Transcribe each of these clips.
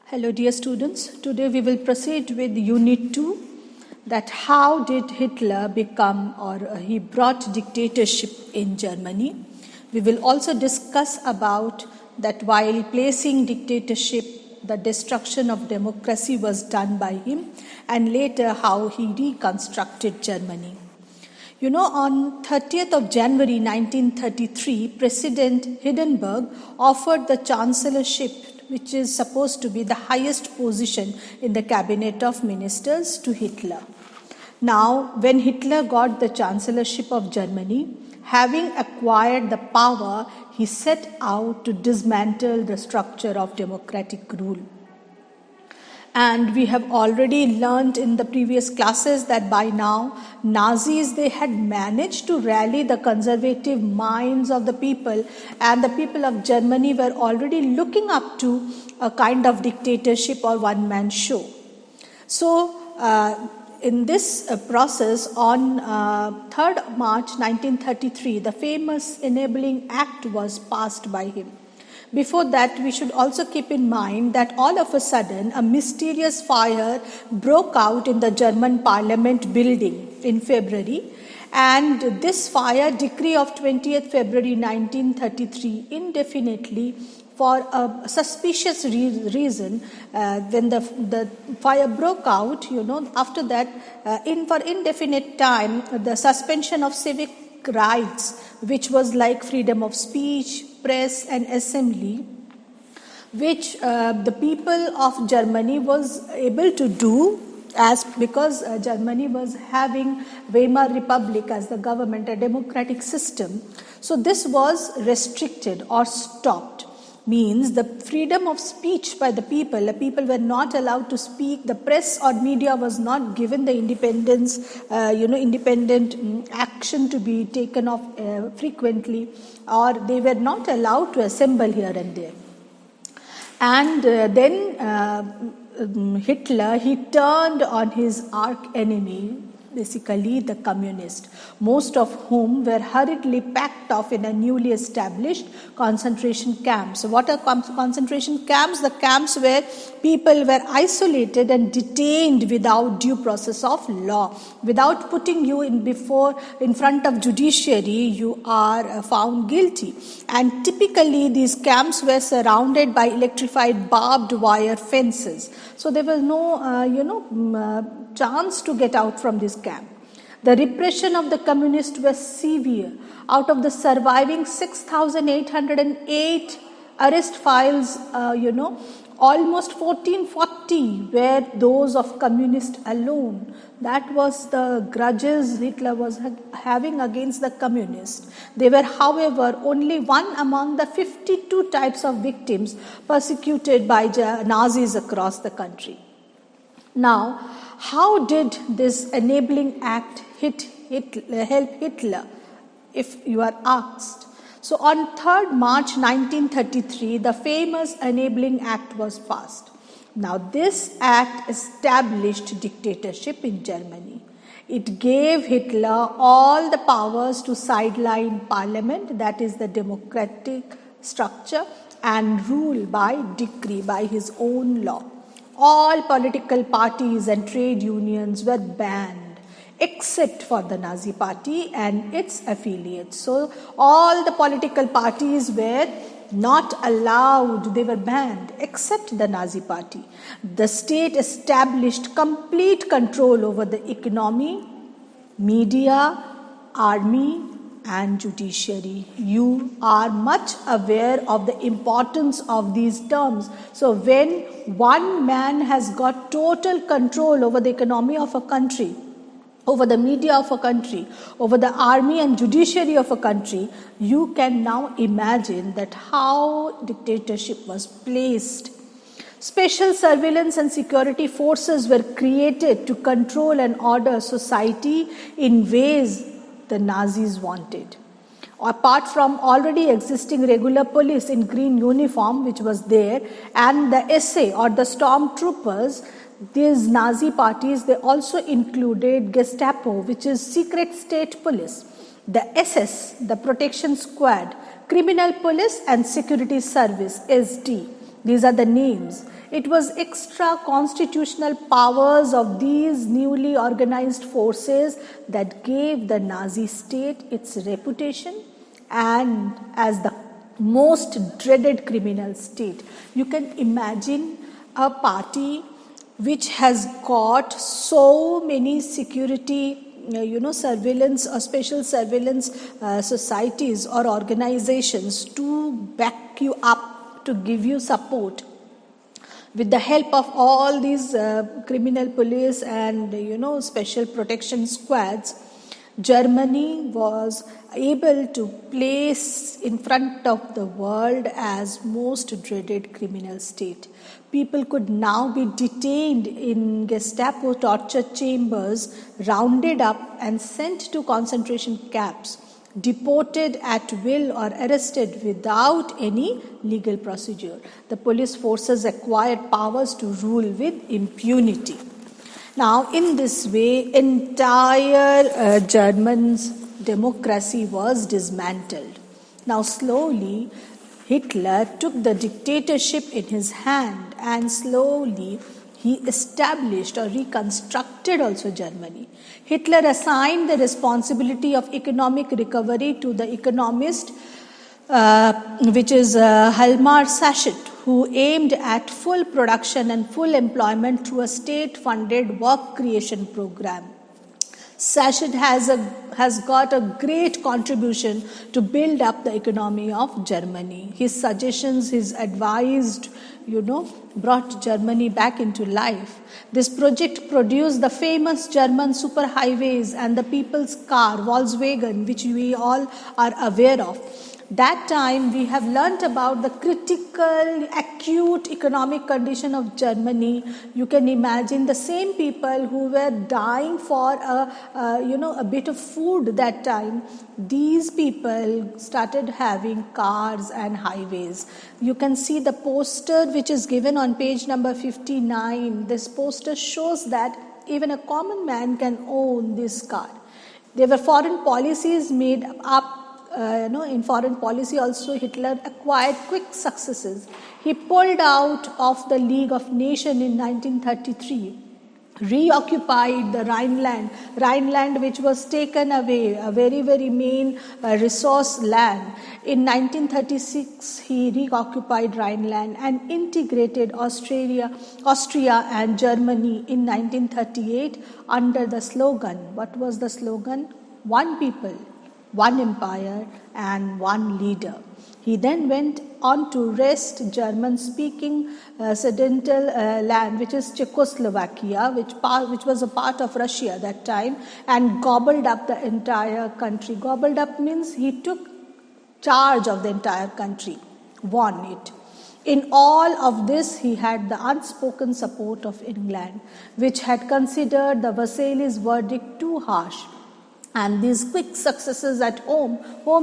Hello dear students, today we will proceed with Unit 2, that how did Hitler become he brought dictatorship in Germany. We will also discuss about that while placing dictatorship, the destruction of democracy was done by him, and later how he reconstructed Germany. You know, on 30th of January 1933, President Hindenburg offered the chancellorship, which is supposed to be the highest position in the cabinet of ministers, to Hitler. Now, when Hitler got the chancellorship of Germany, having acquired the power, he set out to dismantle the structure of democratic rule. And we have already learned in the previous classes that by now, Nazis, they had managed to rally the conservative minds of the people, and the people of Germany were already looking up to a kind of dictatorship or one-man show. So, in this process, on 3rd March 1933, the famous Enabling Act was passed by him. Before that, we should also keep in mind that all of a sudden a mysterious fire broke out in the German Parliament building in February, and this fire, decree of 20th February 1933, indefinitely for a suspicious reason, when the fire broke out, after that, for indefinite time, the suspension of civic rights, which was like freedom of speech, press and assembly, which the people of Germany was able to do because Germany was having Weimar Republic as the government, a democratic system. So this was restricted or stopped. Means the freedom of speech by the people were not allowed to speak, the press or media was not given the independence, independent action to be taken off frequently, or they were not allowed to assemble here and there. And then Hitler, he turned on his arch enemy, basically the communists, most of whom were hurriedly packed off in a newly established concentration camps. So what are concentration camps? The camps where people were isolated and detained without due process of law. Without putting you in front of judiciary, you are found guilty. And typically these camps were surrounded by electrified barbed wire fences. So there was no, chance to get out from this camp. The repression of the communists was severe. Out of the surviving 6,808 arrest files, almost 1440 were those of communists alone. That was the grudges Hitler was having against the communists. They were, however, only one among the 52 types of victims persecuted by Nazis across the country. Now, how did this Enabling Act help Hitler, if you are asked? So on 3rd March 1933, the famous Enabling Act was passed. Now this act established dictatorship in Germany. It gave Hitler all the powers to sideline parliament, that is the democratic structure, and rule by decree, by his own law. All political parties and trade unions were banned, except for the Nazi Party and its affiliates. So all the political parties were not allowed, they were banned, except the Nazi Party. The state established complete control over the economy, media, army, and judiciary. You are much aware of the importance of these terms. So when one man has got total control over the economy of a country, over the media of a country, over the army and judiciary of a country, you can now imagine that how dictatorship was placed. Special surveillance and security forces were created to control and order society in ways the Nazis wanted. Apart from already existing regular police in green uniform, which was there, and the SA or the stormtroopers, these Nazi parties, they also included Gestapo, which is secret state police, the SS, the protection squad, criminal police and security service, SD. These are the names. It was extra constitutional powers of these newly organized forces that gave the Nazi state its reputation and as the most dreaded criminal state. You can imagine a party which has got so many security surveillance or special surveillance societies or organizations to back you up, to give you support. With the help of all these criminal police and special protection squads, Germany was able to place in front of the world as most dreaded criminal state. People could now be detained in Gestapo torture chambers, rounded up and sent to concentration camps, deported at will or arrested without any legal procedure. The police forces acquired powers to rule with impunity. Now, in this way, entire German's democracy was dismantled. Now, slowly, Hitler took the dictatorship in his hand and slowly he established or reconstructed also Germany. Hitler assigned the responsibility of economic recovery to the economist, which is Hjalmar Schacht, who aimed at full production and full employment through a state-funded work creation program. Schacht has got a great contribution to build up the economy of Germany. His suggestions, his advised, brought Germany back into life. This project produced the famous German superhighways and the people's car, Volkswagen, which we all are aware of. That time we have learnt about the critical, acute economic condition of Germany. You can imagine the same people who were dying for a bit of food that time. These people started having cars and highways. You can see the poster which is given on page number 59. This poster shows that even a common man can own this car. There were foreign policies made up. In foreign policy also Hitler acquired quick successes. He pulled out of the League of Nations in 1933, reoccupied the Rhineland which was taken away, a very, very main resource land. In 1936, he reoccupied Rhineland and integrated Austria and Germany in 1938 under the slogan. What was the slogan? One people, one empire and one leader. He then went on to wrest German-speaking Sudetenland land, which is Czechoslovakia, which was a part of Russia that time, and gobbled up the entire country. Gobbled up means he took charge of the entire country, won it. In all of this, he had the unspoken support of England, which had considered the Versailles verdict too harsh. And these quick successes at home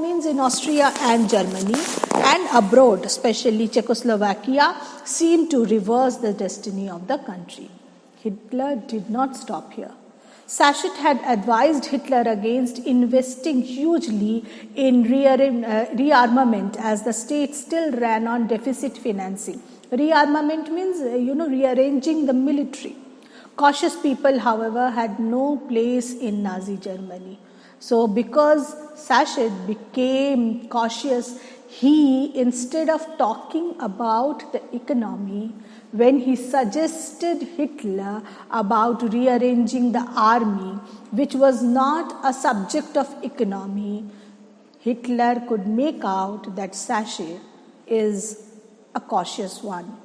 means in Austria and Germany, and abroad, especially Czechoslovakia, seemed to reverse the destiny of the country. Hitler did not stop here. Schacht had advised Hitler against investing hugely in rearmament as the state still ran on deficit financing. Rearmament means, rearranging the military. Cautious people, however, had no place in Nazi Germany. So because Schacht became cautious, he, instead of talking about the economy, when he suggested Hitler about rearranging the army, which was not a subject of economy, Hitler could make out that Schacht is a cautious one.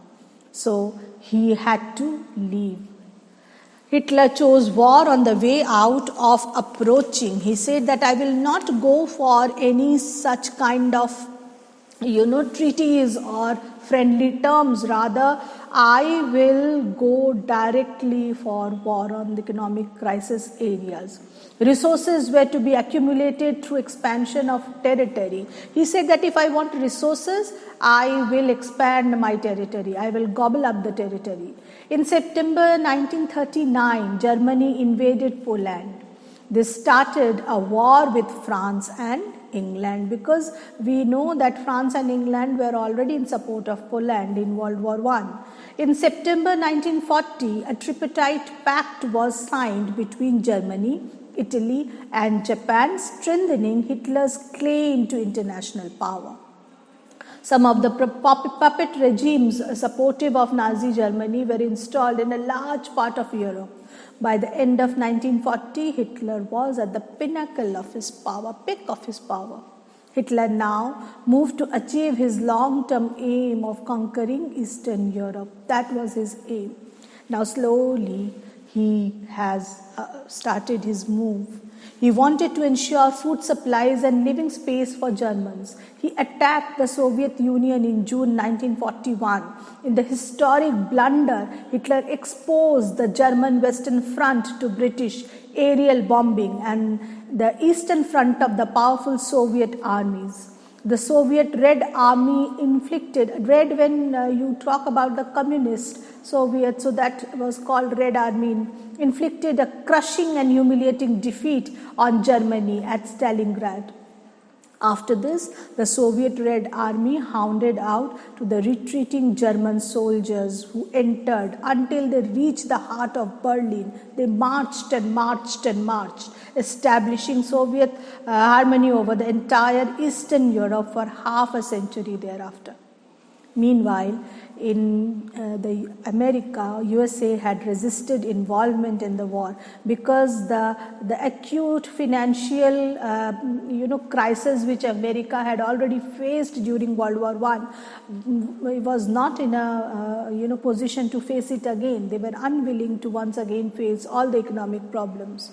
So he had to leave. Hitler chose war on the way out of approaching. He said that I will not go for any such kind of, treaties or friendly terms. Rather, I will go directly for war on the economic crisis areas. Resources were to be accumulated through expansion of territory. He said that if I want resources, I will expand my territory. I will gobble up the territory. In September 1939, Germany invaded Poland. This started a war with France and England, because we know that France and England were already in support of Poland in World War I. In September 1940, a tripartite pact was signed between Germany, Italy, and Japan, strengthening Hitler's claim to international power. Some of the puppet regimes supportive of Nazi Germany were installed in a large part of Europe. By the end of 1940, Hitler was at the pinnacle of his power, peak of his power. Hitler now moved to achieve his long-term aim of conquering Eastern Europe. That was his aim. Now slowly he has started his move. He wanted to ensure food supplies and living space for Germans. He attacked the Soviet Union in June 1941. In the historic blunder, Hitler exposed the German Western Front to British aerial bombing and the Eastern Front of the powerful Soviet armies. The Soviet Red Army inflicted, red when you talk about the communist Soviet, so that was called Red Army, inflicted a crushing and humiliating defeat on Germany at Stalingrad. After this, the Soviet Red Army hounded out to the retreating German soldiers who entered until they reached the heart of Berlin. They marched and marched and marched, establishing Soviet harmony over the entire Eastern Europe for half a century thereafter. Meanwhile, in the America, USA had resisted involvement in the war because the acute financial crisis which America had already faced during World War I was not in a position to face it again. They were unwilling to once again face all the economic problems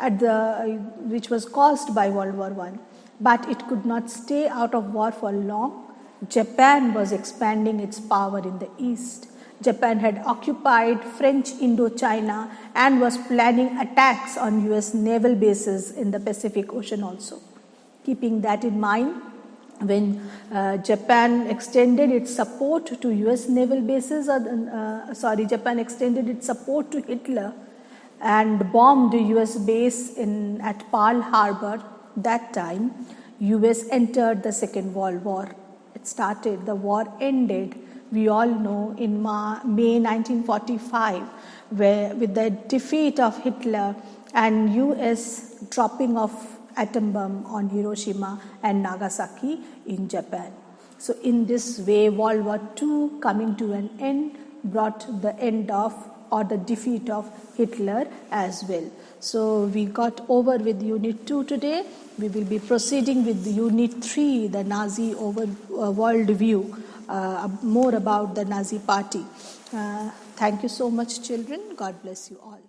which was caused by World War I. But it could not stay out of war for long. Japan was expanding its power in the east. Japan had occupied French Indochina and was planning attacks on US naval bases in the Pacific Ocean also. Keeping that in mind, when Japan extended its support to US naval bases, Japan extended its support to Hitler and bombed the US base at Pearl Harbor. That time, US entered the Second World War. It started, the war ended, we all know, in May 1945, with the defeat of Hitler and US dropping of atom bomb on Hiroshima and Nagasaki in Japan. So in this way, World War II coming to an end brought the end of or the defeat of Hitler as well. So we got over with Unit 2 today. We will be proceeding with Unit 3, the Nazi world view, more about the Nazi party. Thank you so much, children. God bless you all.